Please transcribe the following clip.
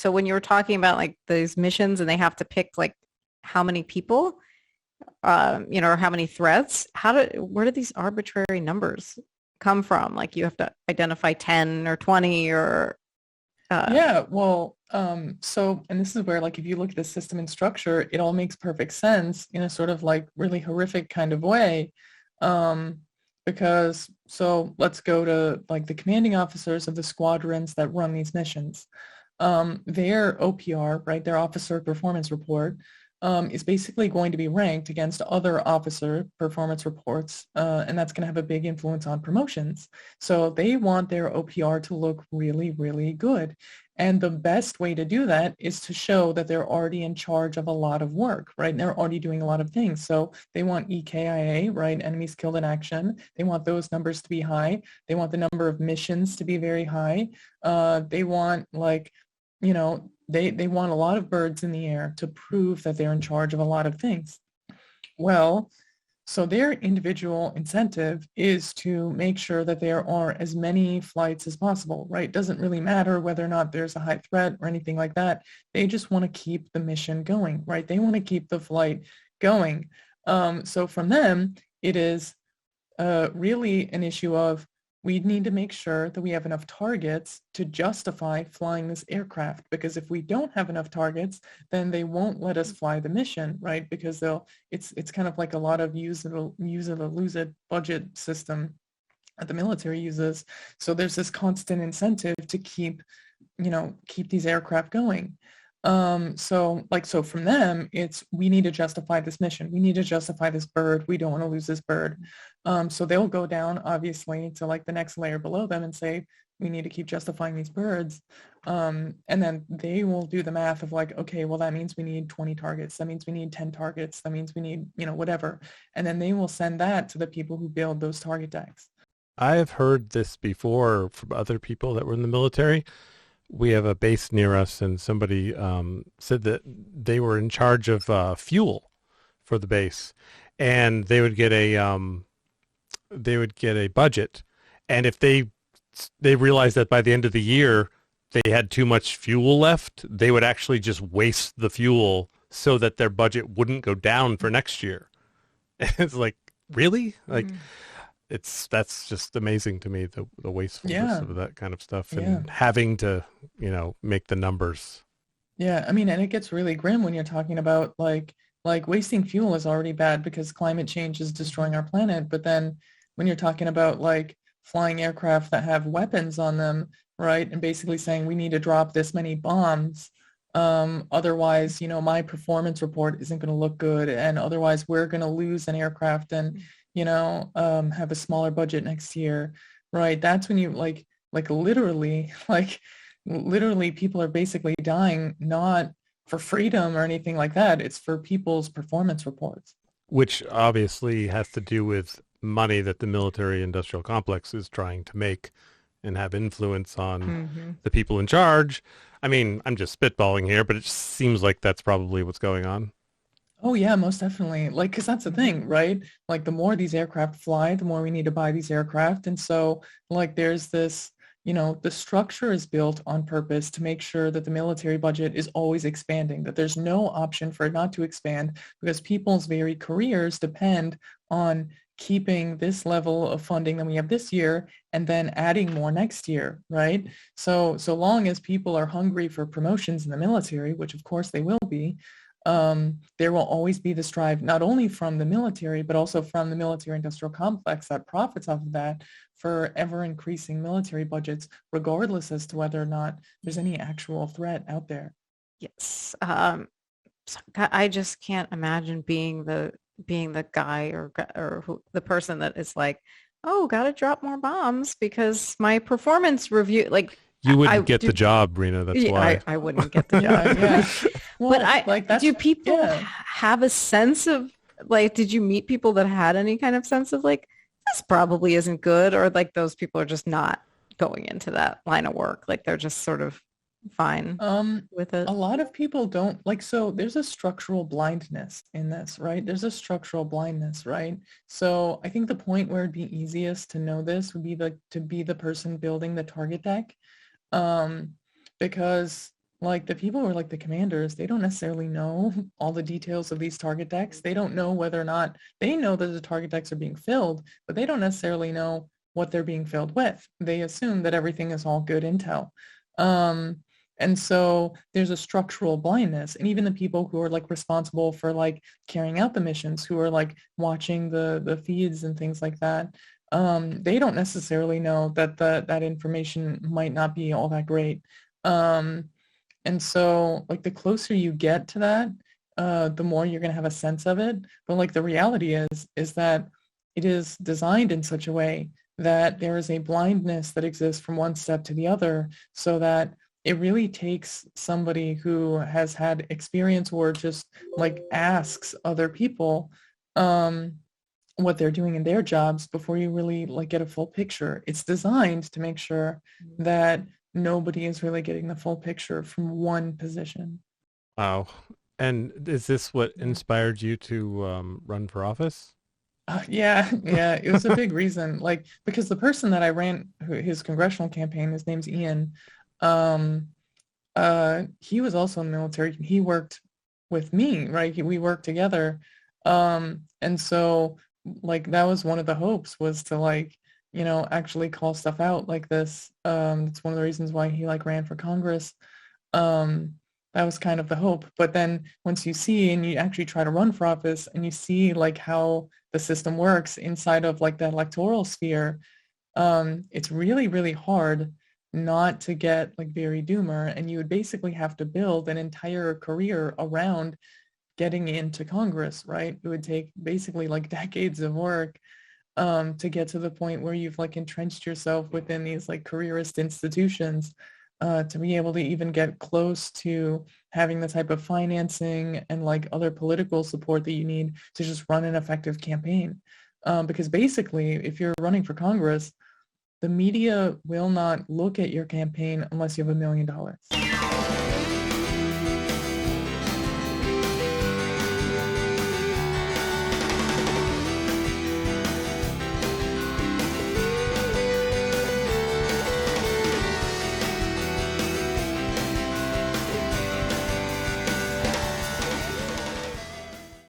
so when you were talking about like these missions and they have to pick like how many people, or how many threats, where do these arbitrary numbers come from? Like you have to identify 10 or 20 or Yeah, well, and this is where, like, if you look at the system and structure, it all makes perfect sense in a sort of like really horrific kind of way. Um, because, so let's go to like the commanding officers of the squadrons that run these missions. Their OPR, right, their officer performance report, is basically going to be ranked against other officer performance reports, and that's going to have a big influence on promotions. So they want their OPR to look really, really good. And the best way to do that is to show that they're already in charge of a lot of work, right? And they're already doing a lot of things. So they want EKIA, right? Enemies killed in action. They want those numbers to be high. They want the number of missions to be very high. They want like, they want a lot of birds in the air to prove that they're in charge of a lot of things. Well, so their individual incentive is to make sure that there are as many flights as possible, right? It doesn't really matter whether or not there's a high threat or anything like that. They just want to keep the mission going, right? They want to keep the flight going. So from them, it is really an issue of we need to make sure that we have enough targets to justify flying this aircraft, because if we don't have enough targets, then they won't let us fly the mission, right? Because it's kind of like a lot of use it or lose it budget system that the military uses. So there's this constant incentive to keep these aircraft going. So from them, it's we need to justify this mission. We need to justify this bird. We don't want to lose this bird. So they'll go down, obviously, to like the next layer below them and say, we need to keep justifying these birds. And then they will do the math of like, okay, well, that means we need 20 targets. That means we need 10 targets. That means we need, whatever. And then they will send that to the people who build those target decks. I have heard this before from other people that were in the military. We have a base near us, and somebody said that they were in charge of fuel for the base, and they would get a budget, and if they realized that by the end of the year they had too much fuel left, they would actually just waste the fuel so that their budget wouldn't go down for next year. It's like, really? Like, that's just amazing to me, the wastefulness of that kind of stuff and having to, make the numbers. Yeah, I mean, and it gets really grim when you're talking about like wasting fuel is already bad because climate change is destroying our planet. But then when you're talking about like flying aircraft that have weapons on them, right, and basically saying we need to drop this many bombs, otherwise, my performance report isn't going to look good, and otherwise we're going to lose an aircraft and have a smaller budget next year, right? That's when you literally people are basically dying, not for freedom or anything like that. It's for people's performance reports. Which obviously has to do with money that the military industrial complex is trying to make and have influence on the people in charge. I mean, I'm just spitballing here, but it just seems like that's probably what's going on. Oh yeah, most definitely. Like, because that's the thing, right? Like, the more these aircraft fly, the more we need to buy these aircraft. And so, like, there's this, the structure is built on purpose to make sure that the military budget is always expanding, that there's no option for it not to expand, because people's very careers depend on keeping this level of funding that we have this year and then adding more next year, right? So long as people are hungry for promotions in the military, which of course they will be, there will always be this drive, not only from the military, but also from the military industrial complex that profits off of that, for ever increasing military budgets, regardless as to whether or not there's any actual threat out there. Yes. I just can't imagine being the guy or the person that is like, oh, got to drop more bombs because my performance review, like, you wouldn't get the job, Rena. That's why I wouldn't get the job. Yeah. Well, but do people have a sense of, like, did you meet people that had any kind of sense of like, this probably isn't good, or like those people are just not going into that line of work, like they're just sort of fine with it? A lot of people don't like, so there's a structural blindness in this, right? There's a structural blindness, right? So I think the point where it'd be easiest to know this would be to be the person building the target deck. Because like the people who are like the commanders, they don't necessarily know all the details of these target decks. They don't know whether or not, they know that the target decks are being filled, but they don't necessarily know what they're being filled with. They assume that everything is all good intel. And so there's a structural blindness. And even the people who are like responsible for like carrying out the missions, who are like watching the feeds and things like that, they don't necessarily know that that information might not be all that great. And so like the closer you get to that, the more you're going to have a sense of it. But like the reality is that it is designed in such a way that there is a blindness that exists from one step to the other, so that it really takes somebody who has had experience or just like asks other people what they're doing in their jobs before you really like get a full picture. It's designed to make sure that nobody is really getting the full picture from one position. Wow. And is this what inspired you to run for office? Yeah, it was a big reason. Like, because the person that I ran his congressional campaign, his name's Ian. Um, he was also in the military. He worked with me, right? We worked together. And so like that was one of the hopes, was to like, actually call stuff out like this. It's one of the reasons why he like ran for Congress. Um, that was kind of the hope. But then once you see and you actually try to run for office and you see like how the system works inside of like the electoral sphere, it's really, really hard not to get like very doomer. And you would basically have to build an entire career around getting into Congress, right? It would take basically like decades of work to get to the point where you've like entrenched yourself within these like careerist institutions, to be able to even get close to having the type of financing and like other political support that you need to just run an effective campaign. Because basically, if you're running for Congress, the media will not look at your campaign unless you have $1 million.